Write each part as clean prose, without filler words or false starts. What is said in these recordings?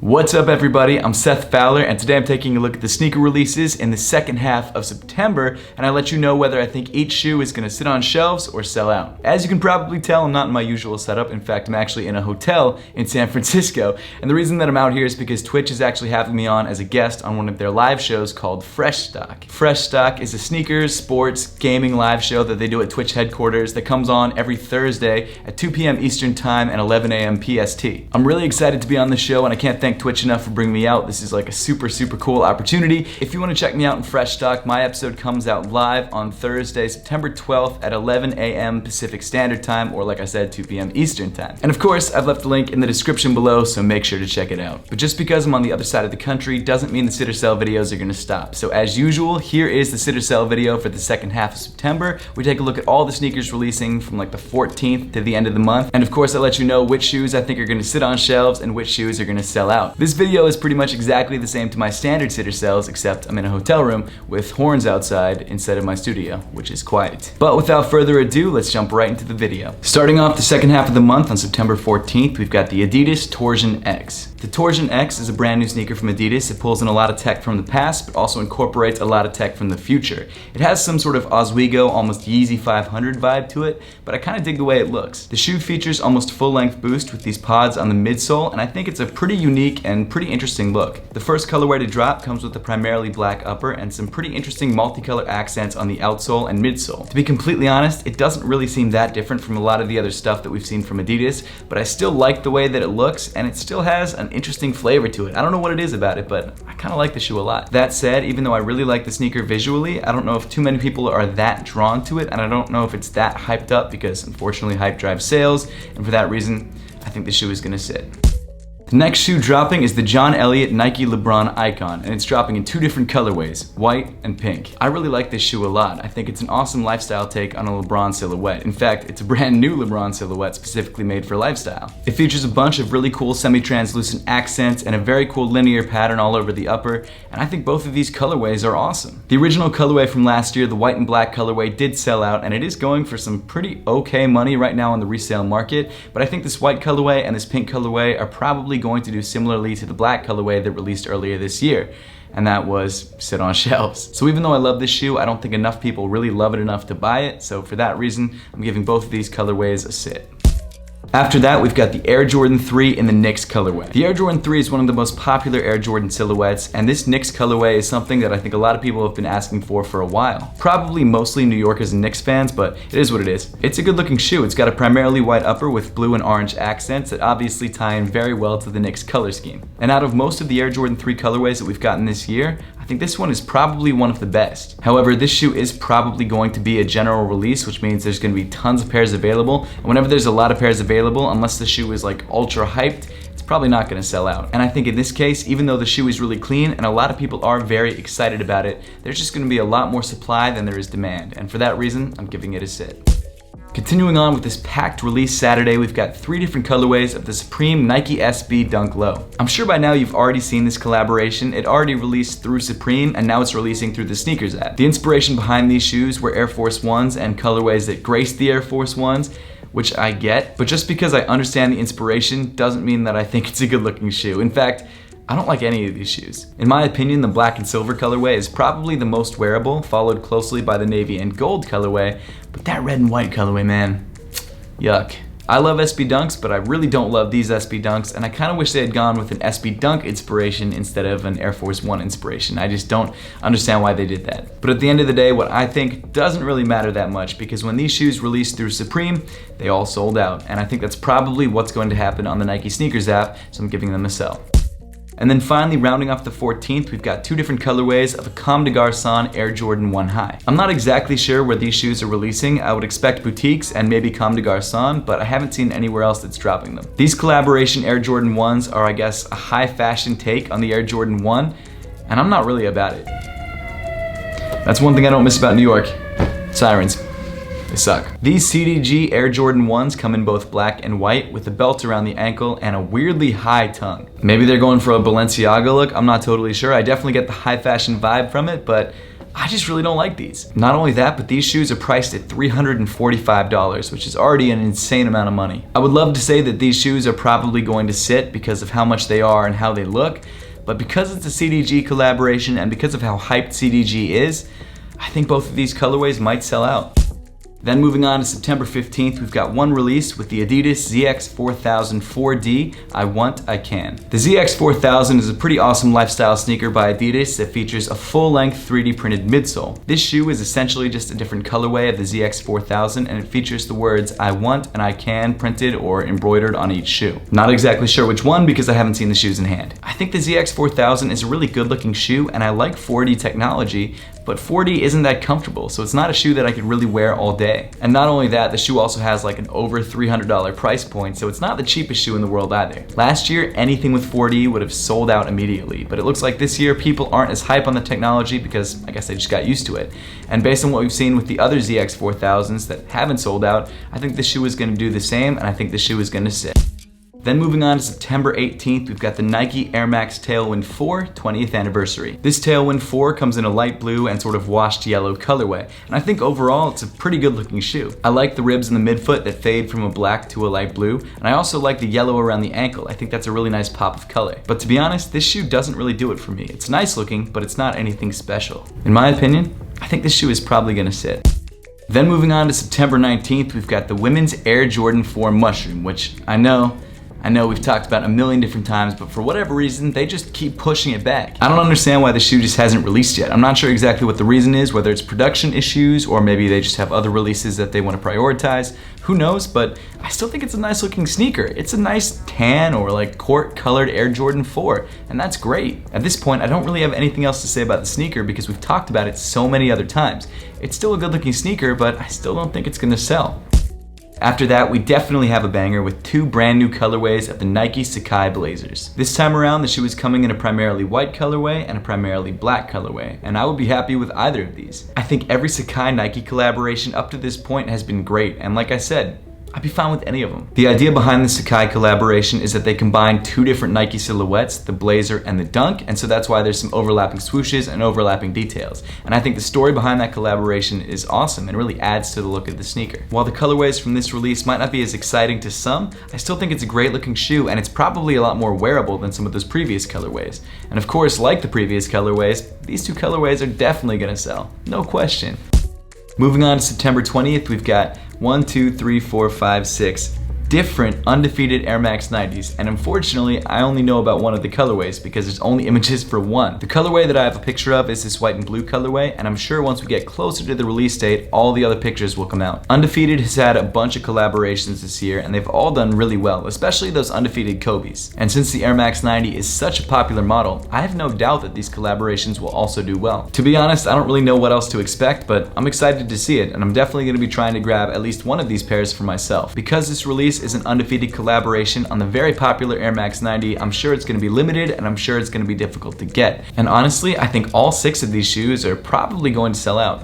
What's up everybody, I'm Seth Fowler and today I'm taking a look at the sneaker releases in the second half of September and I'll let you know whether I think each shoe is going to sit on shelves or sell out. As you can probably tell, I'm not in my usual setup. In fact, I'm actually in a hotel in San Francisco, and the reason that I'm out here is because Twitch is actually having me on as a guest on one of their live shows called Fresh Stock. Fresh Stock is a sneakers, sports, gaming live show that they do at Twitch headquarters that comes on every Thursday at 2 p.m. Eastern Time and 11 a.m. PST. I'm really excited to be on the show and I can't thank Twitch enough for bringing me out. This is like a super cool opportunity. If you want to check me out in Fresh Stock, my episode comes out live on Thursday, September 12th at 11 a.m. Pacific Standard Time, or like I said, 2 p.m. Eastern Time. And of course, I've left a link in the description below, so make sure to check it out. But just because I'm on the other side of the country doesn't mean the sit or sell videos are gonna stop. So as usual, here is the sit or sell video for the second half of September. We take a look at all the sneakers releasing from like the 14th to the end of the month. And of course, I let you know which shoes I think are gonna sit on shelves and which shoes are gonna sell out. This video is pretty much exactly the same to my standard sit or sells, except I'm in a hotel room with horns outside instead of my studio, which is quiet. But without further ado, let's jump right into the video. Starting off the second half of the month on September 14th, we've got the Adidas Torsion X. The Torsion X is a brand new sneaker from Adidas. It pulls in a lot of tech from the past, but also incorporates a lot of tech from the future. It has some sort of Oswego, almost Yeezy 500 vibe to it, but I kind of dig the way it looks. The shoe features almost full-length boost with these pods on the midsole, and I think it's a pretty unique and pretty interesting look. The first colorway to drop comes with a primarily black upper and some pretty interesting multicolor accents on the outsole and midsole. To be completely honest, it doesn't really seem that different from a lot of the other stuff that we've seen from Adidas, but I still like the way that it looks, and it still has an interesting flavor to it. I don't know what it is about it, but I kind of like the shoe a lot. That said, even though I really like the sneaker visually, I don't know if too many people are that drawn to it, and I don't know if it's that hyped up because unfortunately hype drives sales, and for that reason, I think the shoe is gonna sit. The next shoe dropping is the John Elliott Nike LeBron Icon, and it's dropping in two different colorways, white and pink. I really like this shoe a lot. I think it's an awesome lifestyle take on a LeBron silhouette. In fact, it's a brand new LeBron silhouette specifically made for lifestyle. It features a bunch of really cool semi-translucent accents and a very cool linear pattern all over the upper, and I think both of these colorways are awesome. The original colorway from last year, the white and black colorway, did sell out, and it is going for some pretty okay money right now on the resale market, but I think this white colorway and this pink colorway are probably going to do similarly to the black colorway that released earlier this year, and that was sit on shelves. So even though I love this shoe, I don't think enough people really love it enough to buy it, so for that reason, I'm giving both of these colorways a sit. After that, we've got the Air Jordan 3 in the NYX colorway. The Air Jordan 3 is one of the most popular Air Jordan silhouettes, and this NYX colorway is something that I think a lot of people have been asking for a while. Probably mostly New Yorkers and Knicks fans, but it is what it is. It's a good looking shoe. It's got a primarily white upper with blue and orange accents that obviously tie in very well to the NYX color scheme. And out of most of the Air Jordan 3 colorways that we've gotten this year, I think this one is probably one of the best. However, this shoe is probably going to be a general release, which means there's going to be tons of pairs available. And whenever there's a lot of pairs available, unless the shoe is like ultra hyped, it's probably not going to sell out. And I think in this case, even though the shoe is really clean and a lot of people are very excited about it, there's just going to be a lot more supply than there is demand. And for that reason, I'm giving it a sit. Continuing on with this packed release Saturday, we've got three different colorways of the Supreme Nike SB Dunk Low. I'm sure by now you've already seen this collaboration. It already released through Supreme and now it's releasing through the SNKRS app. The inspiration behind these shoes were Air Force Ones and colorways that graced the Air Force Ones, which I get, but just because I understand the inspiration doesn't mean that I think it's a good looking shoe. In fact, I don't like any of these shoes. In my opinion, the black and silver colorway is probably the most wearable, followed closely by the navy and gold colorway, but that red and white colorway, man, yuck. I love SB Dunks, but I really don't love these SB Dunks, and I kind of wish they had gone with an SB Dunk inspiration instead of an Air Force One inspiration. I just don't understand why they did that. But at the end of the day, what I think doesn't really matter that much, because when these shoes released through Supreme, they all sold out, and I think that's probably what's going to happen on the Nike SNKRS app, so I'm giving them a sell. And then finally, rounding off the 14th, we've got two different colorways of a Comme des Garçons Air Jordan 1 High. I'm not exactly sure where these shoes are releasing. I would expect boutiques and maybe Comme des Garçons, but I haven't seen anywhere else that's dropping them. These collaboration Air Jordan 1s are, I guess, a high fashion take on the Air Jordan 1, and I'm not really about it. That's one thing I don't miss about New York. Sirens. They suck. These CDG Air Jordan 1s come in both black and white with a belt around the ankle and a weirdly high tongue. Maybe they're going for a Balenciaga look, I'm not totally sure. I definitely get the high fashion vibe from it, but I just really don't like these. Not only that, but these shoes are priced at $345, which is already an insane amount of money. I would love to say that these shoes are probably going to sit because of how much they are and how they look, but because it's a CDG collaboration and because of how hyped CDG is, I think both of these colorways might sell out. Then moving on to September 15th, we've got one release with the Adidas ZX 4000 4D, I Want, I Can. The ZX 4000 is a pretty awesome lifestyle sneaker by Adidas that features a full-length 3D printed midsole. This shoe is essentially just a different colorway of the ZX 4000 and it features the words I want and I can printed or embroidered on each shoe. Not exactly sure which one because I haven't seen the shoes in hand. I think the ZX 4000 is a really good looking shoe and I like 4D technology, but 4D isn't that comfortable, so it's not a shoe that I could really wear all day. And not only that, the shoe also has like an over $300 price point, so it's not the cheapest shoe in the world either. Last year, anything with 4D would have sold out immediately, but it looks like this year people aren't as hype on the technology because I guess they just got used to it. And based on what we've seen with the other ZX 4000s that haven't sold out, I think this shoe is gonna do the same, and I think this shoe is gonna sit. Then moving on to September 18th, we've got the Nike Air Max Tailwind 4 20th anniversary. This Tailwind 4 comes in a light blue and sort of washed yellow colorway, and I think overall it's a pretty good looking shoe. I like the ribs in the midfoot that fade from a black to a light blue, and I also like the yellow around the ankle. I think that's a really nice pop of color. But to be honest, this shoe doesn't really do it for me. It's nice looking, but it's not anything special. In my opinion, I think this shoe is probably gonna sit. Then moving on to September 19th, we've got the women's Air Jordan 4 Mushroom, which I know we've talked about a million different times, but for whatever reason, they just keep pushing it back. I don't understand why the shoe just hasn't released yet. I'm not sure exactly what the reason is, whether it's production issues or maybe they just have other releases that they want to prioritize. Who knows, but I still think it's a nice looking sneaker. It's a nice tan or like court colored Air Jordan 4, and that's great. At this point, I don't really have anything else to say about the sneaker because we've talked about it so many other times. It's still a good looking sneaker, but I still don't think it's gonna sell. After that, we definitely have a banger with two brand new colorways of the Nike Sakai Blazers. This time around, the shoe is coming in a primarily white colorway and a primarily black colorway, and I would be happy with either of these. I think every Sakai Nike collaboration up to this point has been great, and like I said, I'd be fine with any of them. The idea behind the Sakai collaboration is that they combine two different Nike silhouettes, the Blazer and the Dunk, and so that's why there's some overlapping swooshes and overlapping details. And I think the story behind that collaboration is awesome and really adds to the look of the sneaker. While the colorways from this release might not be as exciting to some, I still think it's a great looking shoe and it's probably a lot more wearable than some of those previous colorways. And of course, like the previous colorways, these two colorways are definitely gonna sell, no question. Moving on to September 20th, we've got 6 different Undefeated Air Max 90s, and unfortunately, I only know about one of the colorways because there's only images for one. The colorway that I have a picture of is this white and blue colorway, and I'm sure once we get closer to the release date, all the other pictures will come out. Undefeated has had a bunch of collaborations this year, and they've all done really well, especially those Undefeated Kobe's. And since the Air Max 90 is such a popular model, I have no doubt that these collaborations will also do well. To be honest, I don't really know what else to expect, but I'm excited to see it, and I'm definitely going to be trying to grab at least one of these pairs for myself. Because this release is an Undefeated collaboration on the very popular Air Max 90, I'm sure it's going to be limited and I'm sure it's going to be difficult to get. And honestly, I think all 6 of these shoes are probably going to sell out.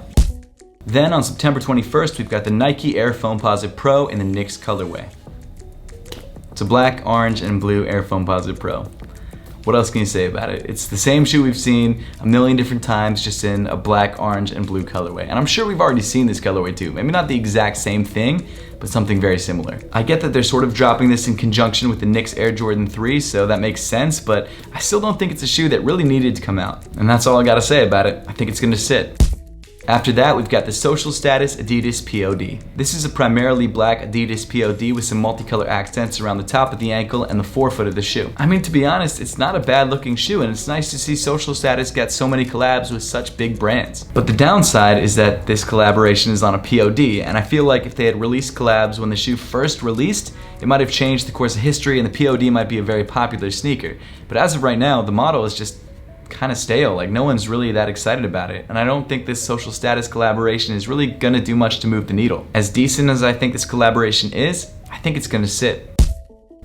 Then on September 21st, we've got the Nike Air Foamposite Pro in the NYX colorway. It's a black, orange, and blue Air Foamposite Pro. What else can you say about it? It's the same shoe we've seen a million different times, just in a black, orange, and blue colorway. And I'm sure we've already seen this colorway too. Maybe not the exact same thing, but something very similar. I get that they're sort of dropping this in conjunction with the NYX Air Jordan 3, so that makes sense, but I still don't think it's a shoe that really needed to come out. And that's all I gotta say about it. I think it's gonna sit. After that, we've got the Social Status Adidas POD. This is a primarily black Adidas POD with some multicolor accents around the top of the ankle and the forefoot of the shoe. I mean, to be honest, it's not a bad looking shoe, and it's nice to see Social Status get so many collabs with such big brands. But the downside is that this collaboration is on a POD, and I feel like if they had released collabs when the shoe first released, it might have changed the course of history and the POD might be a very popular sneaker. But as of right now, the model is just kind of stale, like no one's really that excited about it, and I don't think this Social Status collaboration is really gonna do much to move the needle. As decent as I think this collaboration is, I think it's gonna sit.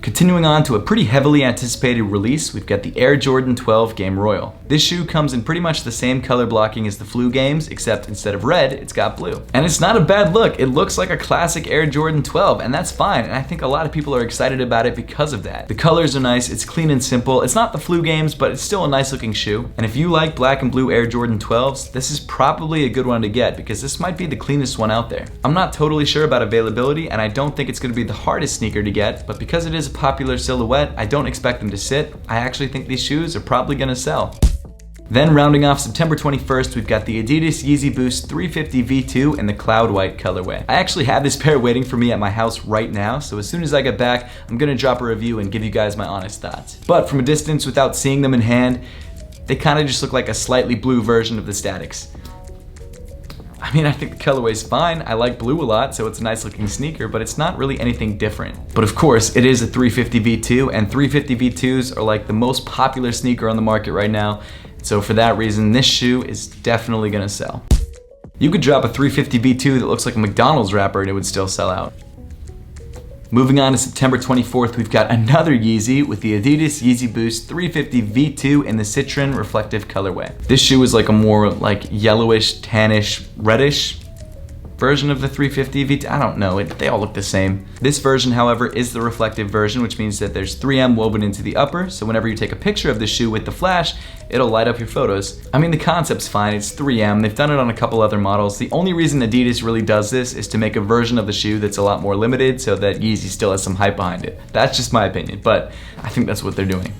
Continuing on to a pretty heavily anticipated release, we've got the Air Jordan 12 Game Royal. This shoe comes in pretty much the same color blocking as the Flu Games, except instead of red, it's got blue. And it's not a bad look. It looks like a classic Air Jordan 12, and that's fine. And I think a lot of people are excited about it because of that. The colors are nice, it's clean and simple. It's not the Flu Games, but it's still a nice looking shoe. And if you like black and blue Air Jordan 12s, this is probably a good one to get because this might be the cleanest one out there. I'm not totally sure about availability, and I don't think it's gonna be the hardest sneaker to get, but because it is a popular silhouette, I don't expect them to sit. I actually think these shoes are probably gonna sell. Then rounding off September 21st, we've got the Adidas Yeezy Boost 350 V2 in the Cloud White colorway. I actually have this pair waiting for me at my house right now, so as soon as I get back, I'm gonna drop a review and give you guys my honest thoughts. But from a distance, without seeing them in hand, they kind of just look like a slightly blue version of the Statics. I mean, I think the colorway's fine. I like blue a lot, so it's a nice looking sneaker, but it's not really anything different. But of course, it is a 350 V2, and 350 V2s are like the most popular sneaker on the market right now. So for that reason, this shoe is definitely gonna sell. You could drop a 350 V2 that looks like a McDonald's wrapper and it would still sell out. Moving on to September 24th, we've got another Yeezy with the Adidas Yeezy Boost 350 V2 in the Citron reflective colorway. This shoe is like a more like yellowish, tannish, reddish version of the 350 V2. I don't know, they all look the same. This version, however, is the reflective version, which means that there's 3M woven into the upper, so whenever you take a picture of the shoe with the flash, it'll light up your photos. I mean, the concept's fine, it's 3M, they've done it on a couple other models. The only reason Adidas really does this is to make a version of the shoe that's a lot more limited so that Yeezy still has some hype behind it. That's just my opinion, but I think that's what they're doing.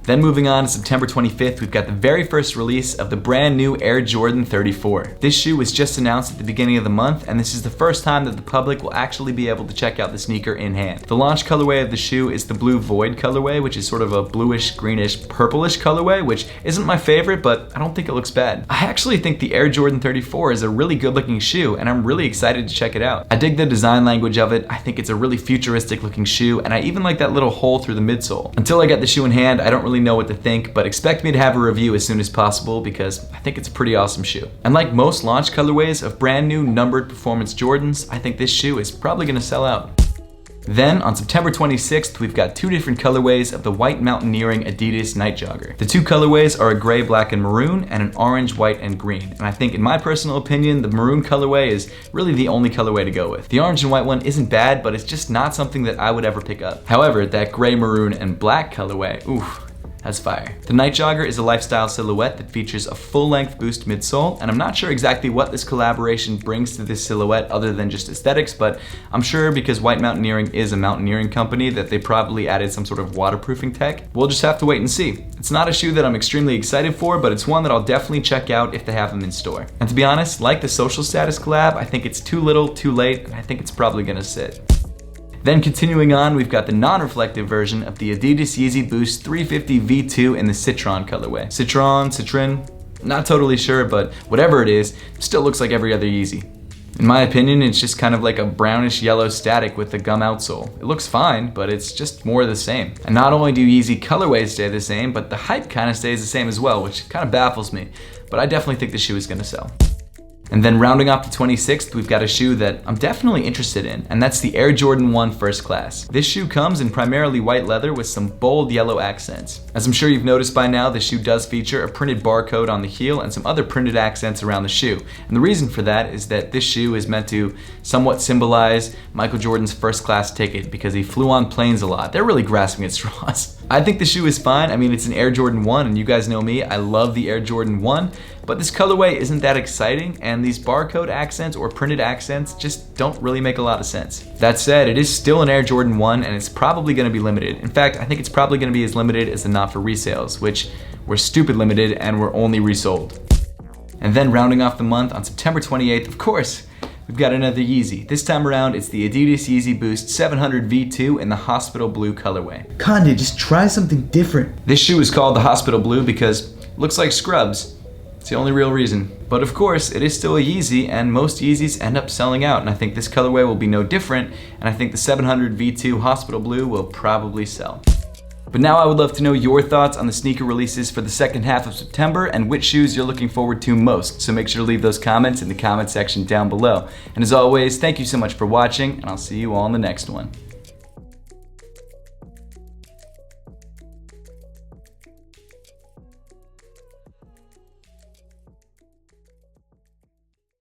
Then moving on to September 25th, we've got the very first release of the brand new Air Jordan 34. This shoe was just announced at the beginning of the month, and this is the first time that the public will actually be able to check out the sneaker in hand. The launch colorway of the shoe is the Blue Void colorway, which is sort of a bluish, greenish, purplish colorway, which isn't my favorite, but I don't think it looks bad. I actually think the Air Jordan 34 is a really good looking shoe, and I'm really excited to check it out. I dig the design language of it. I think it's a really futuristic looking shoe, and I even like that little hole through the midsole. Until I get the shoe in hand, I don't really know what to think, but expect me to have a review as soon as possible because I think it's a pretty awesome shoe. And like most launch colorways of brand new numbered performance Jordans, I think this shoe is probably gonna sell out. Then on September 26th, we've got two different colorways of the white mountaineering Adidas Night Jogger. The two colorways are a gray, black, and maroon, and an orange, white, and green. And I think in my personal opinion, the maroon colorway is really the only colorway to go with. The orange and white one isn't bad, but it's just not something that I would ever pick up. However, that gray, maroon, and black colorway, oof, that's fire. The Night Jogger is a lifestyle silhouette that features a full-length boost midsole, and I'm not sure exactly what this collaboration brings to this silhouette other than just aesthetics, but I'm sure because White Mountaineering is a mountaineering company that they probably added some sort of waterproofing tech. We'll just have to wait and see. It's not a shoe that I'm extremely excited for, but it's one that I'll definitely check out if they have them in store. And to be honest, like the Social Status collab, I think it's too little, too late, and I think it's probably gonna sit. Then continuing on, we've got the non-reflective version of the Adidas Yeezy Boost 350 V2 in the Citron colorway. Citron, not totally sure, but whatever it is, still looks like every other Yeezy. In my opinion, it's just kind of like a brownish yellow static with the gum outsole. It looks fine, but it's just more of the same. And not only do Yeezy colorways stay the same, but the hype kind of stays the same as well, which kind of baffles me. But I definitely think the shoe is gonna sell. And then rounding off the 26th, we've got a shoe that I'm definitely interested in, and that's the Air Jordan 1 First Class. This shoe comes in primarily white leather with some bold yellow accents. As I'm sure you've noticed by now, the shoe does feature a printed barcode on the heel and some other printed accents around the shoe. And the reason for that is that this shoe is meant to somewhat symbolize Michael Jordan's first class ticket because he flew on planes a lot. They're really grasping at straws. I think the shoe is fine. I mean, it's an Air Jordan 1, and you guys know me, I love the Air Jordan 1, but this colorway isn't that exciting, and these barcode accents or printed accents just don't really make a lot of sense. That said, it is still an Air Jordan 1, and it's probably gonna be limited. In fact, I think it's probably gonna be as limited as the not for resales, which were stupid limited and were only resold. And then rounding off the month, on September 28th, of course, we've got another Yeezy. This time around, it's the Adidas Yeezy Boost 700 V2 in the Hospital Blue colorway. Kanye, just try something different. This shoe is called the Hospital Blue because it looks like scrubs. It's the only real reason. But of course, it is still a Yeezy, and most Yeezys end up selling out, and I think this colorway will be no different, and I think the 700 V2 Hospital Blue will probably sell. But now I would love to know your thoughts on the sneaker releases for the second half of September and which shoes you're looking forward to most. So make sure to leave those comments in the comment section down below. And as always, thank you so much for watching, and I'll see you all in the next one.